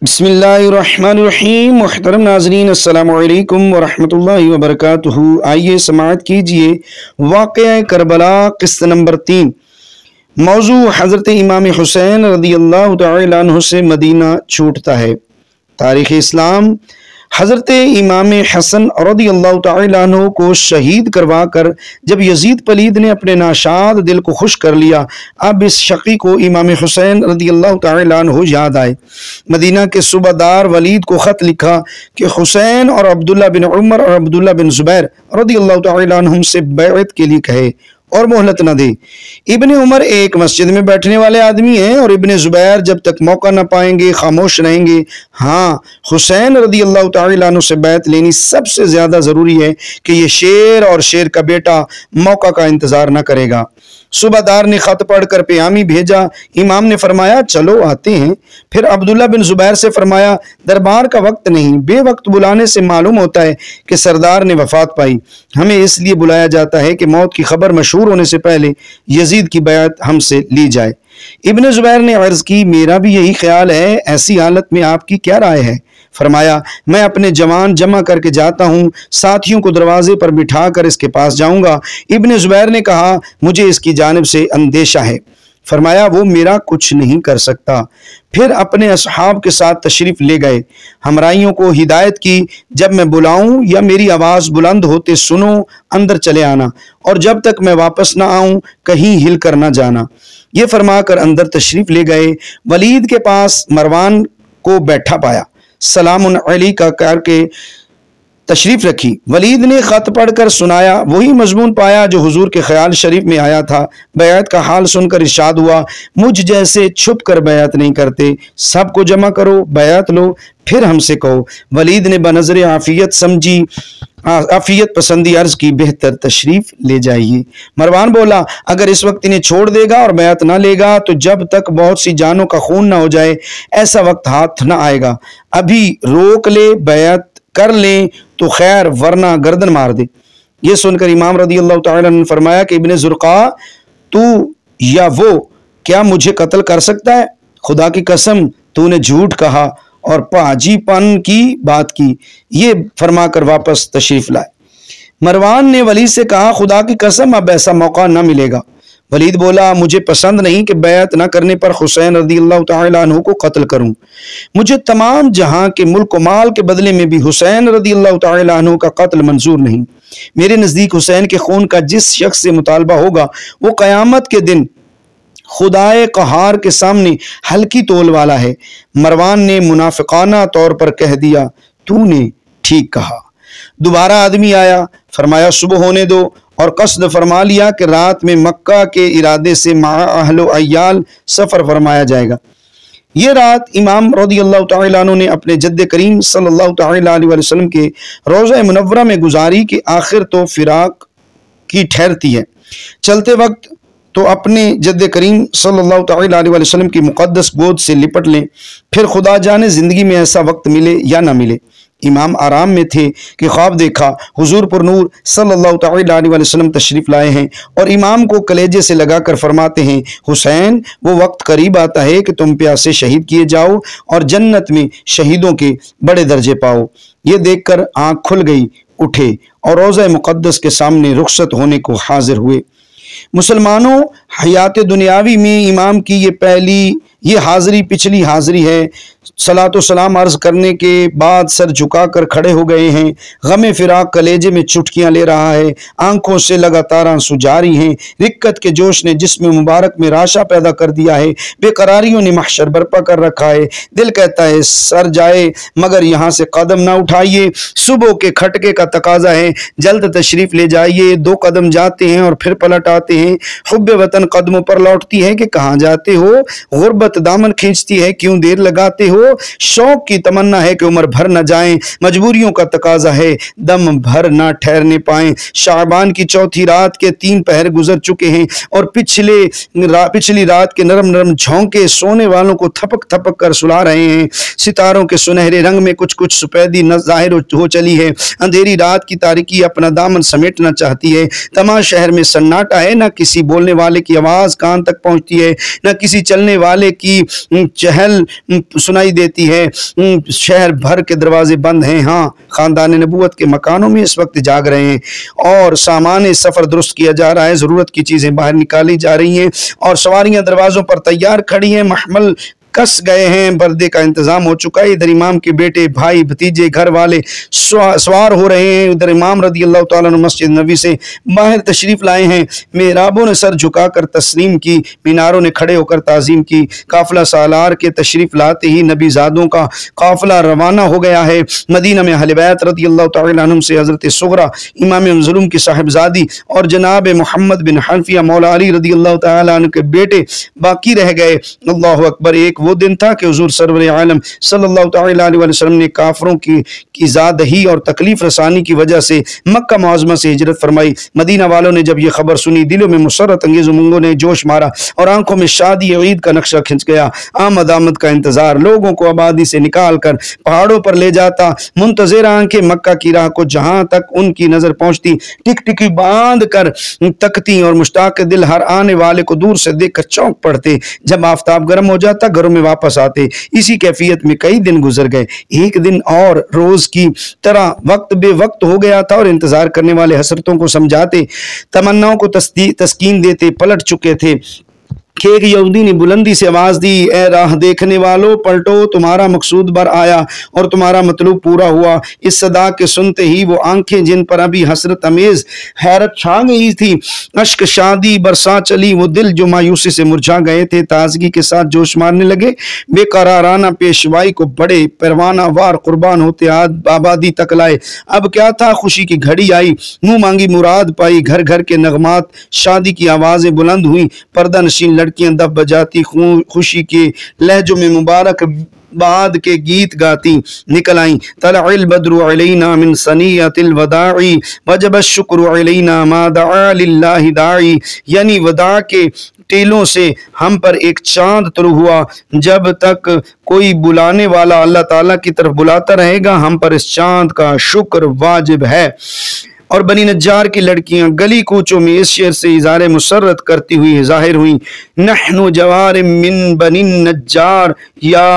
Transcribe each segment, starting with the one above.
बिस्मिल्लाहिर्रहमानिर्रहीम। मुहतरम नाज़रीन, अस्सलामु अलैकुम वरहमतुल्लाहि वबरकातुहू। आइए समाअत कीजिए वाक़या करबला क़िस्त नंबर 3। मौजू हज़रत इमाम हुसैन रज़ियल्लाहु तआला अन्हु से मदीना छूटता है। तारीख़ इस्लाम हज़रत इमाम हसन रज़ियल्लाहु तआला अन्हु को शहीद करवा कर जब यजीद पलीद ने अपने नाशाद दिल को खुश कर लिया, अब इस शकी को इमाम हुसैन रज़ियल्लाहु तआला अन्हु याद आए। मदीना के सूबादार वलीद को ख़त लिखा कि हुसैन और अब्दुल्ला बिन उमर और अब्दुल्ला बिन ज़ुबैर रज़ियल्लाहु तआला अन्हुम से बैअत के लिए कहे और मोहलत न दे। इब्ने उमर एक मस्जिद में बैठने वाले आदमी हैं और इब्ने ज़ुबैर जब तक मौका न पाएंगे खामोश रहेंगे। हाँ, हुसैन रज़ियल्लाहु तआला अन्हु से बैत लेनी सबसे ज़्यादा ज़रूरी है कि ये शेर और शेर का बेटा मौका का इंतज़ार न करेगा। सूबादार ने ख़त पढ़कर प्यामी भेजा। इमाम ने फरमाया चलो आते हैं। फिर अब्दुल्ला बिन ज़ुबैर से फरमाया दरबार का वक्त नहीं, बेवक्त बुलाने से मालूम होता है कि सरदार ने वफ़ात पाई। हमें इसलिए बुलाया जाता है कि मौत की खबर मशहूर होने से पहले यजीद की बैत हमसे ली जाए। इब्ने ज़ुबैर ने अर्ज़ की मेरा भी यही ख्याल है, ऐसी हालत में आपकी क्या राय है? फरमाया मैं अपने जवान जमा करके जाता हूँ, साथियों को दरवाजे पर बिठा कर इसके पास जाऊँगा। इब्ने ज़ुबैर ने कहा मुझे इसकी जानिब से अंदेशा है। फरमाया वो मेरा कुछ नहीं कर सकता। फिर अपने असहाब के साथ तशरीफ़ ले गए। हमराइयों को हिदायत की जब मैं बुलाऊं या मेरी आवाज़ बुलंद होते सुनो अंदर चले आना, और जब तक मैं वापस ना आऊं कहीं हिल कर ना जाना। ये फरमाकर अंदर तशरीफ़ ले गए। वलीद के पास मरवान को बैठा पाया, सलामुन अलैका करके तशरीफ़ रखी। वलीद ने ख़त पढ़कर सुनाया, वही मजमून पाया जो हुजूर के ख्याल शरीफ में आया था। बैत का हाल सुनकर इरशाद हुआ मुझ जैसे छुप कर बैत नहीं करते, सबको जमा करो, बैत लो, फिर हमसे कहो। वलीद ने बनज़र आफ़ियत समझी, आफ़ियत पसंदी अर्ज़ की बेहतर तशरीफ़ ले जाइए। मरवान बोला अगर इस वक्त इन्हें छोड़ देगा और बैत ना लेगा तो जब तक बहुत सी जानों का खून ना हो जाए ऐसा वक्त हाथ ना आएगा। अभी रोक ले, बैत कर लें तो खैर, वरना गर्दन मार दे। ये सुनकर इमाम रज़ियल्लाहु तआला ने फरमाया कि इब्ने ज़ुरक़ा तू या वो क्या मुझे कत्ल कर सकता है? खुदा की कसम तूने झूठ कहा और पाजीपन की बात की। ये फरमाकर वापस तशरीफ लाए। मरवान ने वली से कहा खुदा की कसम अब ऐसा मौका न मिलेगा। वलीद बोला मुझे पसंद नहीं कि बैत न करने पर हुसैन रज़ियल्लाहु तआला अन्हु को कत्ल करूं। मुझे तमाम जहां के मुल्क माल के बदले में भी हुसैन रज़ियल्लाहु तआला अन्हु का कत्ल मंजूर नहीं। मेरे नज़दीक हुसैन के खून का जिस शख्स से मुतालबा होगा वो क़यामत के दिन खुदाए क़हार के सामने हल्की तोल वाला है। मरवान ने मुनाफिकाना तौर पर कह दिया तूने ठीक कहा। दोबारा आदमी आया, फरमाया सुबह होने दो, और कसद फरमा लिया कि रात में मक्का के इरादे से माअ अहलो अय्याल सफ़र फरमाया जाएगा। ये रात इमाम रज़ियल्लाहु तआला अन्हु ने अपने जद्द करीम सल्लल्लाहु तआला अलैहि वसल्लम के रोज़ा मुनव्वरा में गुजारी कि आखिर तो फिराक की ठहरती है। चलते वक्त तो अपने जद्द करीम सल्लल्लाहु तआला अलैहि वसल्लम की मुक़द्दस गोद से लिपट लें, फिर खुदा जाने ज़िंदगी में ऐसा वक्त मिले या ना मिले। इमाम आराम में थे कि ख्वाब देखा हुजूर पर नूर सल्लल्लाहु तआला अलैहि वसल्लम तशरीफ़ लाए हैं और इमाम को कलेजे से लगाकर फरमाते हैं हुसैन वो वक्त करीब आता है कि तुम प्यासे शहीद किए जाओ और जन्नत में शहीदों के बड़े दर्जे पाओ। ये देखकर आँख खुल गई, उठे और रोज़ा मुक़द्दस के सामने रुखसत होने को हाजिर हुए। मुसलमानों, हयात दुनियावी में इमाम की ये पहली ये हाज़री पिछली हाज़री है। सलातो सलाम अर्ज़ करने के बाद सर झुकाकर खड़े हो गए हैं। गमे फिराक कलेजे में चुटकियाँ ले रहा है, आंखों से लगातार आंसू जारी हैं। रिक्कत के जोश ने जिस्म मुबारक में राशा पैदा कर दिया है, बेकरारियों ने महशर बर्पा कर रखा है। दिल कहता है सर जाए मगर यहाँ से कदम ना उठाइए। सुबह के खटके का तकाजा है, जल्द तशरीफ़ ले जाइए। 2 कदम जाते हैं और फिर पलट आते हैं। हुब्बे वतन कदमों पर लौटती है कि कहाँ जाते हो, गुर्बत दामन खींचती है क्यों देर लगाते हो। शौक की तमन्ना है कि उम्र भर न जाएं, मजबूरियों का तकाजा है दम भर ना ठहरने पाएं। शाबान की चौथी रात के 3 पहर गुजर चुके हैं और पिछली रात के नरम नरम झोंके सोने वालों को थपक थपक कर सुला रहे हैं। सितारों के सुनहरे रंग में कुछ कुछ सफेदी न जाहिर हो चली है। अंधेरी रात की तारीकी अपना दामन समेटना चाहती है। तमाम शहर में सन्नाटा है, न किसी बोलने वाले की आवाज़ कान तक पहुँचती है, न किसी चलने वाले की चहल सुनाई देती है। शहर भर के दरवाजे बंद हैं। हाँ, ख़ानदान नबूवत के मकानों में इस वक्त जाग रहे हैं और सामान सफ़र दुरुस्त किया जा रहा है, ज़रूरत की चीज़ें बाहर निकाली जा रही हैं और सवारियाँ दरवाज़ों पर तैयार खड़ी हैं, महमल कस गए हैं, पर्दे का इंतजाम हो चुका है। इधर इमाम के बेटे, भाई, भतीजे, घर वाले सवार हो रहे हैं। उधर इमाम रदी अल्लाह तआला अन्हु मस्जिद नबी से बाहर तशरीफ़ लाए हैं। मेहराबों ने सर झुकाकर तस्लीम की, मीनारों ने खड़े होकर ताज़ीम की। काफ़िला सालार के तशरीफ़ लाते ही नबीज़ादों का काफ़िला रवाना हो गया है। मदीना में अहले बैत रदी अल्लाह तआला अन्हुम से हज़रत सुगरा इमाम मज़लूम की साहिबजादी और जनाब मोहम्मद बिन हनफिया मौला अली रदी अल्लाह तआला अन्हु के बेटे बाकी रह गए। अल्लाहु अकबर। एक वो दिन था कि हुजूर सरवर आलम सल्लल्लाहु तआला अलैहि वसल्लम ने काफरों की ज़ादही और तकलीफ रसानी की वजह से मक्का मुअज़्ज़मा से हिजरत फरमाई। मदीना वालों ने जब ये खबर सुनी, दिलों में मुसर्रत अंगेज़ उमंगों ने जोश मारा और आंखों में शादी ईद का नक्शा खिंच गया। आमद आमद का इंतजार लोगों को आबादी से निकाल कर पहाड़ों पर ले जाता। मुंतज़िर आंखें मक्का की राह को जहां तक उनकी नजर पहुंचती टिकटिकी बांध कर तकती और मुश्ताक दिल हर आने वाले को दूर से देखकर चौंक पड़ते। जब आफताब गर्म हो जाता घरों में वापस आते। इसी कैफियत में कई दिन गुजर गए। एक दिन और रोज की तरह वक्त बेवक्त हो गया था और इंतजार करने वाले हसरतों को समझाते, तमन्नाओं को तस्कीन देते पलट चुके थे कि एक यहूदी ने बुलंदी से आवाज दी, ए राह देखने वालों पलटो, तुम्हारा मकसूद बर आया और तुम्हारा मतलूब पूरा हुआ। इस सदा के सुनते ही वो आंखें जिन पर अभी हसरत अमेज हैरत छा गई थी, अश्क शादी बरसा चली। वो दिल जो मायूसी से मुरझा गए थे ताजगी के साथ जोश मारने लगे। बेकराराना पेशवाई को बड़े परवाना वार कुर्बान होते आबादी तक लाए। अब क्या था, खुशी की घड़ी आई, मुंह मांगी मुराद पाई। घर घर के नगमात शादी की आवाजें बुलंद हुई। पर्दा नशीन लड़कियां दब बजाती खुशी के लहजों में मुबारक बाद के गीत गाती निकल आई। तलअल बद्रु अलैना मिन सनियतिल वदाई वजब शुक्र अलैना मा दआ लिल्लाहि दाई। यानी वदा के टेलों से हम पर एक चांद तुलू हुआ। जब तक कोई बुलाने वाला अल्लाह ताला की तरफ बुलाता रहेगा, हम पर इस चांद का शुक्र वाजिब है। और बनी नज्जार की लड़कियां गली कूचों में इस शेर से इज़ारे मुसर्रत करती हुई जाहिर हुई, नहनु जवार मिन बनी नज्जार या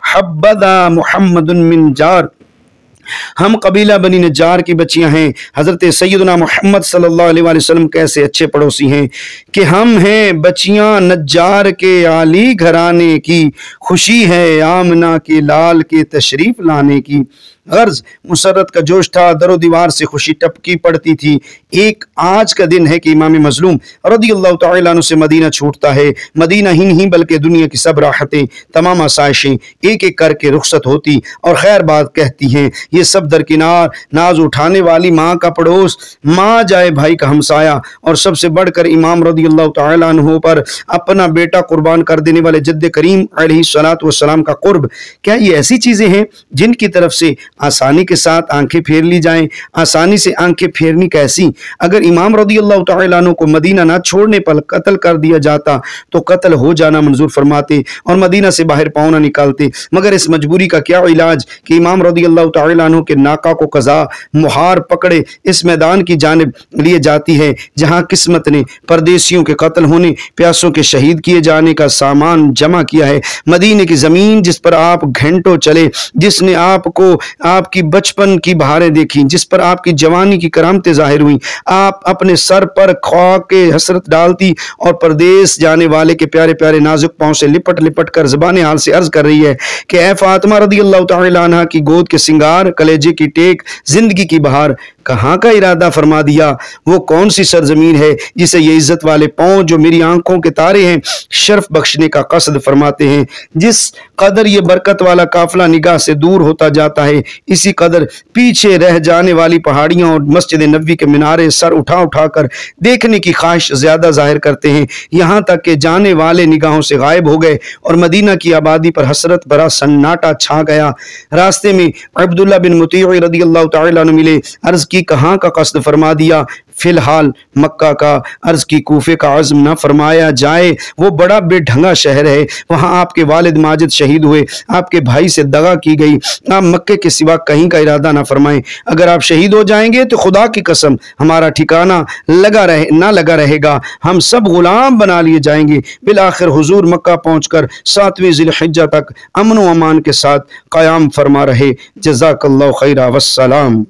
हब्बदा मुहम्मदुन मिन जार। हम कबीला बनी नज्जार की बच्चियां हैं। हजरत सैयदना मोहम्मद सल्लल्लाहु अलैहि वसल्लम कैसे अच्छे पड़ोसी हैं कि हम हैं बच्चियां नज्जार के आली घराने की। खुशी है आमना के लाल के तशरीफ लाने की। गर्ज मुसर्रत का जोश था, दरो दीवार से खुशी टपकी पड़ती थी। एक आज का दिन है कि इमाम मजलूम रज़ियल्लाहु तआला अन्हु से मदीना छूटता है। मदीना ही नहीं बल्कि दुनिया की सब राहतें, तमाम आसाइशें एक एक करके रुखसत होती और खैर बात कहती हैं। ये सब दरकिनार नाज उठाने वाली माँ का पड़ोस, माँ जाए भाई का हमसाया और सबसे बढ़कर इमाम रज़ियल्लाहु तआला अन्हु पर अपना बेटा कुर्बान कर देने वाले जद्द करीम अलैहिस्सलातु वस्सलाम का कुर्ब। क्या ये ऐसी चीज़ें हैं जिनकी तरफ से आसानी के साथ आंखें फेर ली जाएं? आसानी से आंखें फेरनी कैसी? अगर इमाम रज़ियल्लाहु तआला अन्हु को मदीना ना छोड़ने पर कत्ल कर दिया जाता तो कत्ल हो जाना मंजूर फरमाते और मदीना से बाहर पाँव ना निकालते। मगर इस मजबूरी का क्या इलाज कि इमाम रज़ियल्लाहु तआला अन्हु के नाका को कज़ा मुहार पकड़े इस मैदान की जानिब लिए जाती है जहाँ किस्मत ने परदेसियों के कत्ल होने, प्यासों के शहीद किए जाने का सामान जमा किया है। मदीने की ज़मीन जिस पर आप घंटों चले, जिसने आपको आपकी बचपन की बहारें देखी, जिस पर आपकी जवानी की करामतें जाहिर हुई, आप अपने सर पर ख्वाब के हसरत डालती और परदेश जाने वाले के प्यारे प्यारे नाजुक पांव से लिपट लिपट कर ज़बान हाल से अर्ज कर रही है कि ए फातिमा रज़ियल्लाहु तआला अन्हा की गोद के सिंगार, कलेजे की टेक, जिंदगी की बहार, कहाँ का इरादा फरमा दिया? वो कौन सी सरजमीन है जिसे ये इज्जत वाले पांव जो मेरी आंखों के तारे हैं शर्फ बख्शने का कसद फरमाते हैं? जिस कदर ये बरकत वाला काफिला निगाह से दूर होता जाता है, इसी कदर पीछे रह जाने वाली पहाड़ियां और मस्जिद नबी के मीनारे सर उठा उठा कर देखने की ख्वाहिश ज्यादा जाहिर करते हैं। यहाँ तक कि जाने वाले निगाहों से गायब हो गए और मदीना की आबादी पर हसरत भरा सन्नाटा छा गया। रास्ते में अब्दुल्ला बिन मुती रज़ियल्लाहु तआला अन्हु मिले। अर्ज की कहाँ का कस्द फरमा दिया? फ़िलहाल मक्का का अर्ज़ की कूफे का अज़्म न फरमाया जाए। वो बड़ा बेढंगा शहर है, वहाँ आपके वालिद माजिद शहीद हुए, आपके भाई से दगा की गई। आप मक्के के सिवा कहीं का इरादा ना फरमाएं। अगर आप शहीद हो जाएंगे तो खुदा की कसम हमारा ठिकाना लगा रहेगा, हम सब गुलाम बना लिए जाएंगे। बिल आखिर हुजूर मक्का पहुंचकर 7वीं ज़िलहिज्जा तक अमन व अमान के साथ क़याम फरमा रहे। जज़ाकल्लाहु खैरा वस्सलाम।